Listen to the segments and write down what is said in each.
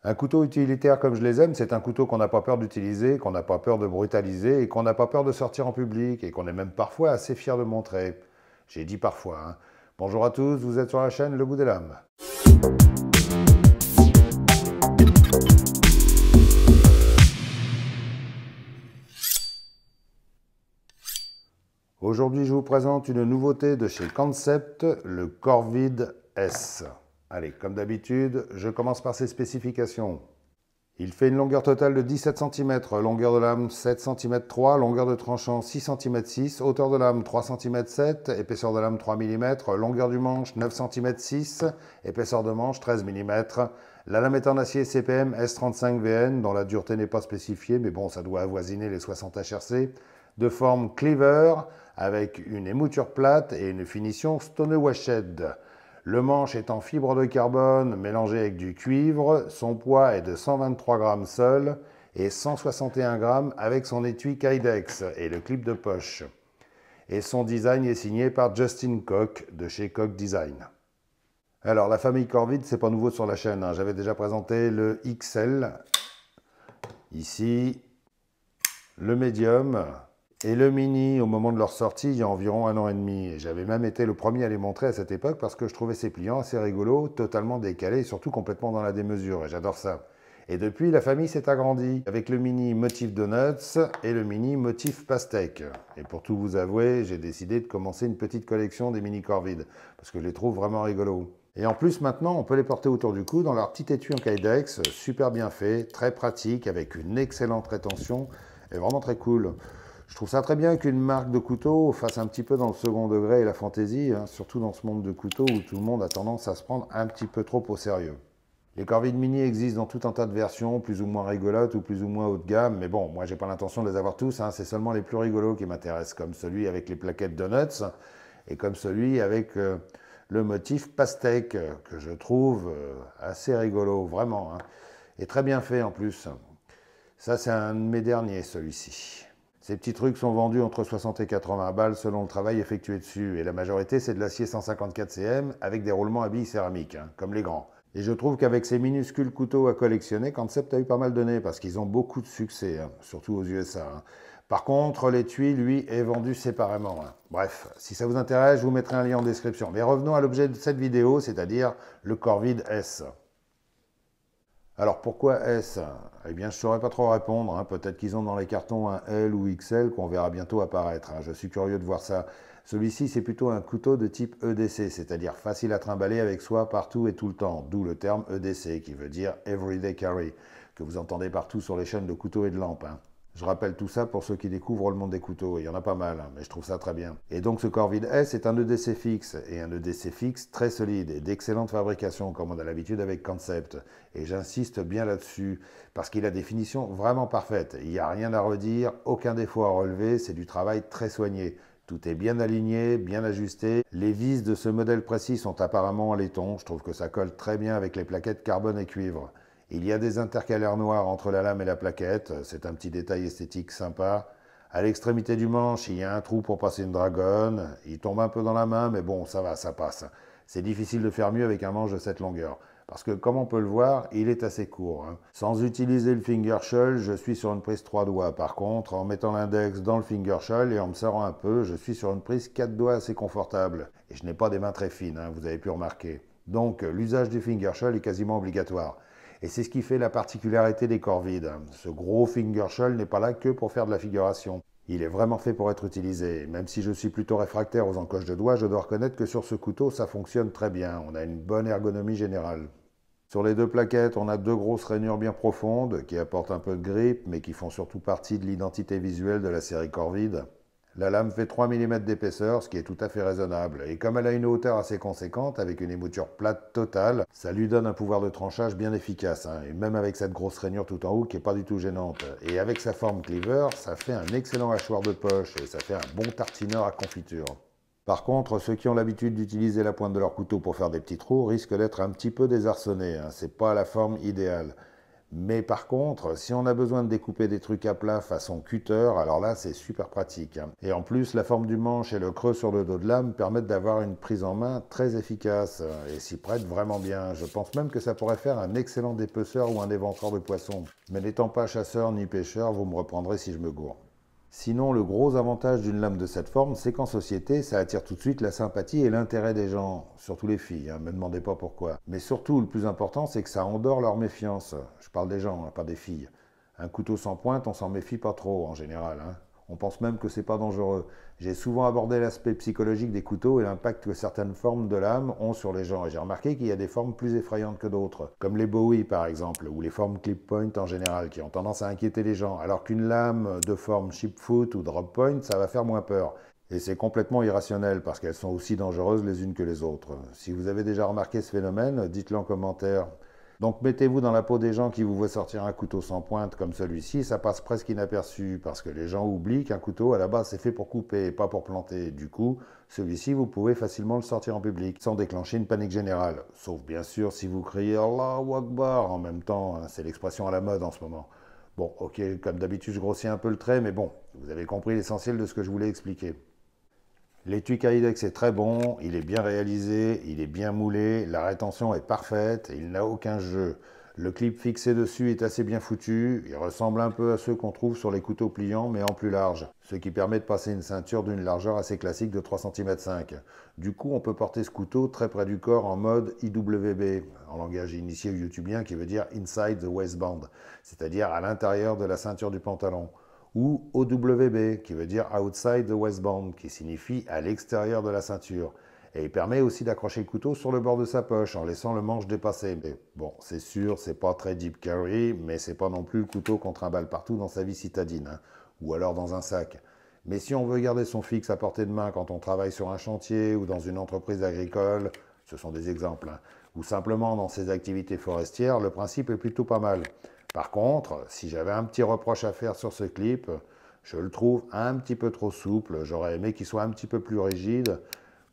Un couteau utilitaire comme je les aime, c'est un couteau qu'on n'a pas peur d'utiliser, qu'on n'a pas peur de brutaliser et qu'on n'a pas peur de sortir en public et qu'on est même parfois assez fier de montrer. J'ai dit parfois, hein. Bonjour à tous, vous êtes sur la chaîne Le Goût des Lames. Aujourd'hui, je vous présente une nouveauté de chez Concept, le Corvid S. Allez, comme d'habitude, je commence par ses spécifications. Il fait une longueur totale de 17 cm, longueur de lame 7 cm 3, longueur de tranchant 6 cm 6, hauteur de lame 3 cm 7, épaisseur de lame 3 mm, longueur du manche 9 cm 6, épaisseur de manche 13 mm. La lame est en acier CPM S35VN, dont la dureté n'est pas spécifiée, mais bon, ça doit avoisiner les 60 HRC, de forme cleaver, avec une émouture plate et une finition stone washed. Le manche est en fibre de carbone mélangé avec du cuivre. Son poids est de 123 grammes seul et 161 grammes avec son étui Kydex et le clip de poche. Et son design est signé par Justin Koch de chez Koch Design. Alors la famille Corvid, c'est pas nouveau sur la chaîne, hein. J'avais déjà présenté le XL, ici, le Medium, et le Mini, au moment de leur sortie, il y a environ 1 an et demi. Et j'avais même été le premier à les montrer à cette époque parce que je trouvais ces pliants assez rigolos, totalement décalés et surtout complètement dans la démesure. Et j'adore ça. Et depuis, la famille s'est agrandie avec le Mini motif Donuts et le Mini motif Pastèque. Et pour tout vous avouer, j'ai décidé de commencer une petite collection des Mini Corvid parce que je les trouve vraiment rigolos. Et en plus, maintenant, on peut les porter autour du cou dans leur petit étui en Kydex, super bien fait, très pratique, avec une excellente rétention et vraiment très cool. Je trouve ça très bien qu'une marque de couteau fasse un petit peu dans le second degré et la fantaisie, hein, surtout dans ce monde de couteaux où tout le monde a tendance à se prendre un petit peu trop au sérieux. Les Corvid Mini existent dans tout un tas de versions, plus ou moins rigolotes ou plus ou moins haut de gamme, mais bon, moi j'ai pas l'intention de les avoir tous, hein, c'est seulement les plus rigolos qui m'intéressent, comme celui avec les plaquettes Donuts et comme celui avec le motif pastèque, que je trouve assez rigolo, vraiment, hein, et très bien fait en plus. Ça c'est un de mes derniers, celui-ci. Ces petits trucs sont vendus entre 60 et 80 balles selon le travail effectué dessus. Et la majorité, c'est de l'acier 154 cm avec des roulements à billes céramiques, hein, comme les grands. Et je trouve qu'avec ces minuscules couteaux à collectionner, Concept a eu pas mal donné parce qu'ils ont beaucoup de succès, hein, surtout aux USA. Hein. Par contre, l'étui, lui, est vendu séparément. Hein. Bref, si ça vous intéresse, je vous mettrai un lien en description. Mais revenons à l'objet de cette vidéo, c'est-à-dire le Corvid S. Alors pourquoi S? Eh bien je ne saurais pas trop répondre, hein. Peut-être qu'ils ont dans les cartons un L ou XL qu'on verra bientôt apparaître, hein. Je suis curieux de voir ça. Celui-ci c'est plutôt un couteau de type EDC, c'est-à-dire facile à trimballer avec soi partout et tout le temps, d'où le terme EDC qui veut dire Everyday Carry, que vous entendez partout sur les chaînes de couteaux et de lampes, hein. Je rappelle tout ça pour ceux qui découvrent le monde des couteaux, il y en a pas mal, hein, mais je trouve ça très bien. Et donc ce Corvid S est un EDC fixe, et un EDC fixe très solide et d'excellente fabrication, comme on a l'habitude avec Concept. Et j'insiste bien là-dessus, parce qu'il a des finitions vraiment parfaites. Il n'y a rien à redire, aucun défaut à relever, c'est du travail très soigné. Tout est bien aligné, bien ajusté. Les vis de ce modèle précis sont apparemment en laiton, je trouve que ça colle très bien avec les plaquettes carbone et cuivre. Il y a des intercalaires noirs entre la lame et la plaquette, c'est un petit détail esthétique sympa. À l'extrémité du manche, il y a un trou pour passer une dragonne. Il tombe un peu dans la main, mais bon, ça va, ça passe. C'est difficile de faire mieux avec un manche de cette longueur. Parce que, comme on peut le voir, il est assez court, hein. Sans utiliser le finger shell, je suis sur une prise 3 doigts. Par contre, en mettant l'index dans le finger shell et en me serrant un peu, je suis sur une prise 4 doigts assez confortable. Et je n'ai pas des mains très fines, hein, vous avez pu remarquer. Donc, l'usage du finger shell est quasiment obligatoire. Et c'est ce qui fait la particularité des Corvid. Ce gros finger shell n'est pas là que pour faire de la figuration. Il est vraiment fait pour être utilisé. Même si je suis plutôt réfractaire aux encoches de doigts, je dois reconnaître que sur ce couteau, ça fonctionne très bien. On a une bonne ergonomie générale. Sur les deux plaquettes, on a deux grosses rainures bien profondes qui apportent un peu de grip, mais qui font surtout partie de l'identité visuelle de la série Corvid. La lame fait 3 mm d'épaisseur, ce qui est tout à fait raisonnable. Et comme elle a une hauteur assez conséquente, avec une émouture plate totale, ça lui donne un pouvoir de tranchage bien efficace, hein. Et même avec cette grosse rainure tout en haut qui n'est pas du tout gênante. Et avec sa forme cleaver, ça fait un excellent hachoir de poche et ça fait un bon tartineur à confiture. Par contre, ceux qui ont l'habitude d'utiliser la pointe de leur couteau pour faire des petits trous risquent d'être un petit peu désarçonnés, hein. C'est pas la forme idéale. Mais par contre, si on a besoin de découper des trucs à plat façon cutter, alors là c'est super pratique, hein. Et en plus, la forme du manche et le creux sur le dos de lame permettent d'avoir une prise en main très efficace et s'y prête vraiment bien. Je pense même que ça pourrait faire un excellent dépeceur ou un éventreur de poissons. Mais n'étant pas chasseur ni pêcheur, vous me reprendrez si je me gourre. Sinon, le gros avantage d'une lame de cette forme, c'est qu'en société, ça attire tout de suite la sympathie et l'intérêt des gens, surtout les filles, hein, me demandez pas pourquoi. Mais surtout, le plus important, c'est que ça endort leur méfiance. Je parle des gens, hein, pas des filles. Un couteau sans pointe, on s'en méfie pas trop en général, hein. On pense même que c'est pas dangereux. J'ai souvent abordé l'aspect psychologique des couteaux et l'impact que certaines formes de lame ont sur les gens. Et j'ai remarqué qu'il y a des formes plus effrayantes que d'autres, comme les Bowie par exemple, ou les formes clip point en général, qui ont tendance à inquiéter les gens, alors qu'une lame de forme chip foot ou drop point, ça va faire moins peur. Et c'est complètement irrationnel parce qu'elles sont aussi dangereuses les unes que les autres. Si vous avez déjà remarqué ce phénomène, dites-le en commentaire. Donc mettez-vous dans la peau des gens qui vous voient sortir un couteau sans pointe comme celui-ci, ça passe presque inaperçu parce que les gens oublient qu'un couteau à la base c'est fait pour couper et pas pour planter. Du coup, celui-ci vous pouvez facilement le sortir en public sans déclencher une panique générale. Sauf bien sûr si vous criez Allahu Akbar en même temps, hein, c'est l'expression à la mode en ce moment. Bon, ok, comme d'habitude je grossis un peu le trait, mais bon, vous avez compris l'essentiel de ce que je voulais expliquer. L'étui Kydex est très bon, il est bien réalisé, il est bien moulé, la rétention est parfaite, il n'a aucun jeu. Le clip fixé dessus est assez bien foutu, il ressemble un peu à ceux qu'on trouve sur les couteaux pliants mais en plus large, ce qui permet de passer une ceinture d'une largeur assez classique de 3,5 cm. Du coup on peut porter ce couteau très près du corps en mode IWB, en langage initié youtubien qui veut dire Inside the Waistband, c'est-à-dire à l'intérieur de la ceinture du pantalon, ou OWB, qui veut dire Outside the Waistband, qui signifie à l'extérieur de la ceinture. Et il permet aussi d'accrocher le couteau sur le bord de sa poche en laissant le manche dépasser. Mais bon, c'est sûr, c'est pas très deep carry, mais c'est pas non plus le couteau qu'on trimballe partout dans sa vie citadine, hein, ou alors dans un sac. Mais si on veut garder son fixe à portée de main quand on travaille sur un chantier ou dans une entreprise agricole, ce sont des exemples, hein, ou simplement dans ses activités forestières, le principe est plutôt pas mal. Par contre, si j'avais un petit reproche à faire sur ce clip, je le trouve un petit peu trop souple. J'aurais aimé qu'il soit un petit peu plus rigide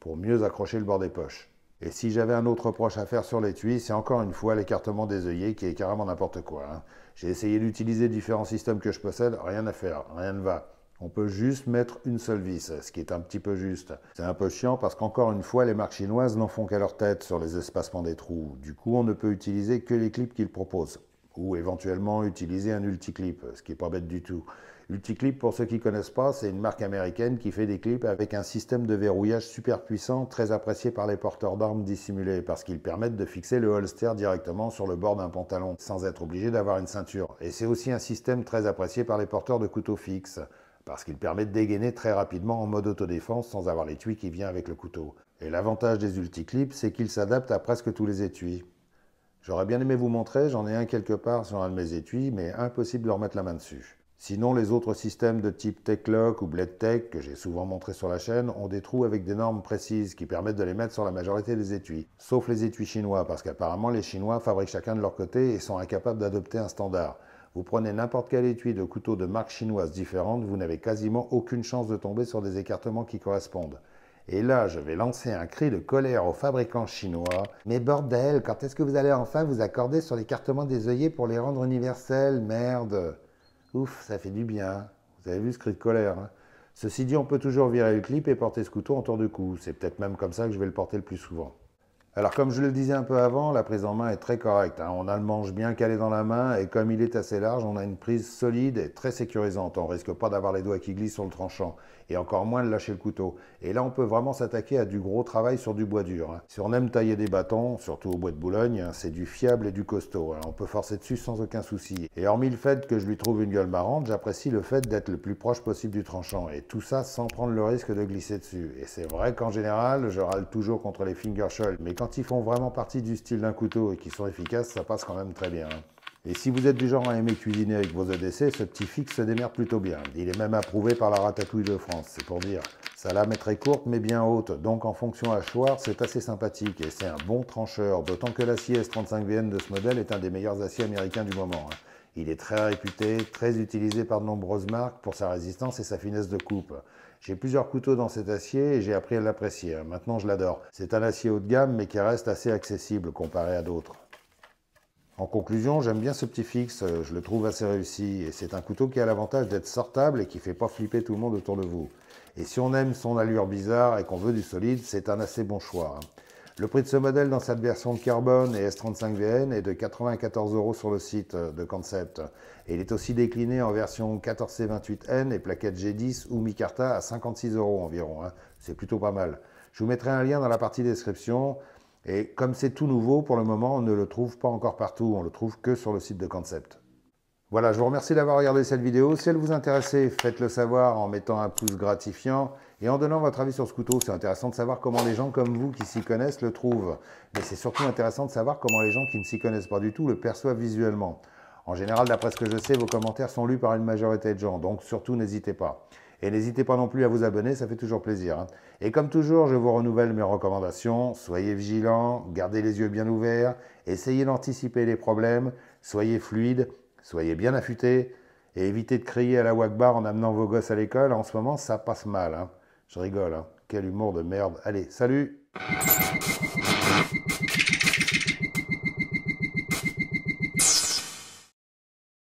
pour mieux accrocher le bord des poches. Et si j'avais un autre reproche à faire sur l'étui, c'est encore une fois l'écartement des œillets qui est carrément n'importe quoi, hein. J'ai essayé d'utiliser différents systèmes que je possède, rien à faire, rien ne va. On peut juste mettre une seule vis, ce qui est un petit peu juste. C'est un peu chiant parce qu'encore une fois, les marques chinoises n'en font qu'à leur tête sur les espacements des trous. Du coup, on ne peut utiliser que les clips qu'ils proposent. Ou éventuellement utiliser un Ulticlip, ce qui n'est pas bête du tout. Ulticlip, pour ceux qui ne connaissent pas, c'est une marque américaine qui fait des clips avec un système de verrouillage super puissant, très apprécié par les porteurs d'armes dissimulés, parce qu'ils permettent de fixer le holster directement sur le bord d'un pantalon, sans être obligé d'avoir une ceinture. Et c'est aussi un système très apprécié par les porteurs de couteaux fixes, parce qu'il permet de dégainer très rapidement en mode autodéfense sans avoir l'étui qui vient avec le couteau. Et l'avantage des Ulticlips, c'est qu'ils s'adaptent à presque tous les étuis. J'aurais bien aimé vous montrer, j'en ai un quelque part sur un de mes étuis, mais impossible de remettre la main dessus. Sinon, les autres systèmes de type TechLock ou BladeTech, que j'ai souvent montré sur la chaîne, ont des trous avec des normes précises qui permettent de les mettre sur la majorité des étuis. Sauf les étuis chinois, parce qu'apparemment les Chinois fabriquent chacun de leur côté et sont incapables d'adopter un standard. Vous prenez n'importe quel étui de couteau de marques chinoises différentes, vous n'avez quasiment aucune chance de tomber sur des écartements qui correspondent. Et là, je vais lancer un cri de colère aux fabricants chinois. Mais bordel, quand est-ce que vous allez enfin vous accorder sur l'écartement des œillets pour les rendre universels, merde? Ouf, ça fait du bien. Vous avez vu ce cri de colère, hein? Ceci dit, on peut toujours virer le clip et porter ce couteau en tour de cou. C'est peut-être même comme ça que je vais le porter le plus souvent. Alors comme je le disais un peu avant, la prise en main est très correcte, hein. On a le manche bien calé dans la main et comme il est assez large, on a une prise solide et très sécurisante. On risque pas d'avoir les doigts qui glissent sur le tranchant et encore moins de lâcher le couteau. Et là on peut vraiment s'attaquer à du gros travail sur du bois dur, hein. Si on aime tailler des bâtons, surtout au bois de Boulogne, c'est du fiable et du costaud, hein. On peut forcer dessus sans aucun souci. Et hormis le fait que je lui trouve une gueule marrante, j'apprécie le fait d'être le plus proche possible du tranchant. Et tout ça sans prendre le risque de glisser dessus. Et c'est vrai qu'en général, je râle toujours contre les finger shells, mais quand ils font vraiment partie du style d'un couteau et qu'ils sont efficaces, ça passe quand même très bien, hein. Et si vous êtes du genre à aimer cuisiner avec vos EDC, ce petit fixe se démerde plutôt bien. Il est même approuvé par la Ratatouille de France, c'est pour dire. Sa lame est très courte mais bien haute, donc en fonction hachoir, c'est assez sympathique et c'est un bon trancheur, d'autant que l'acier S35VN de ce modèle est un des meilleurs aciers américains du moment, hein. Il est très réputé, très utilisé par de nombreuses marques pour sa résistance et sa finesse de coupe. J'ai plusieurs couteaux dans cet acier et j'ai appris à l'apprécier. Maintenant, je l'adore. C'est un acier haut de gamme mais qui reste assez accessible comparé à d'autres. En conclusion, j'aime bien ce petit fixe, je le trouve assez réussi. Et c'est un couteau qui a l'avantage d'être sortable et qui ne fait pas flipper tout le monde autour de vous. Et si on aime son allure bizarre et qu'on veut du solide, c'est un assez bon choix. Le prix de ce modèle dans cette version de carbone et S35VN est de 94 € sur le site de Concept. Et il est aussi décliné en version 14C28N et plaquette G10 ou micarta à 56 € environ. C'est plutôt pas mal. Je vous mettrai un lien dans la partie description. Et comme c'est tout nouveau, pour le moment, on ne le trouve pas encore partout. On le trouve que sur le site de Concept. Voilà, je vous remercie d'avoir regardé cette vidéo. Si elle vous intéressait, faites-le savoir en mettant un pouce gratifiant et en donnant votre avis sur ce couteau. C'est intéressant de savoir comment les gens comme vous qui s'y connaissent le trouvent. Mais c'est surtout intéressant de savoir comment les gens qui ne s'y connaissent pas du tout le perçoivent visuellement. En général, d'après ce que je sais, vos commentaires sont lus par une majorité de gens, donc surtout n'hésitez pas. Et n'hésitez pas non plus à vous abonner, ça fait toujours plaisir. Et comme toujours, je vous renouvelle mes recommandations. Soyez vigilants, gardez les yeux bien ouverts, essayez d'anticiper les problèmes, soyez fluide. Soyez bien affûtés et évitez de crier à la Wakbar en amenant vos gosses à l'école. En ce moment, ça passe mal. Je rigole. Quel humour de merde. Allez, salut!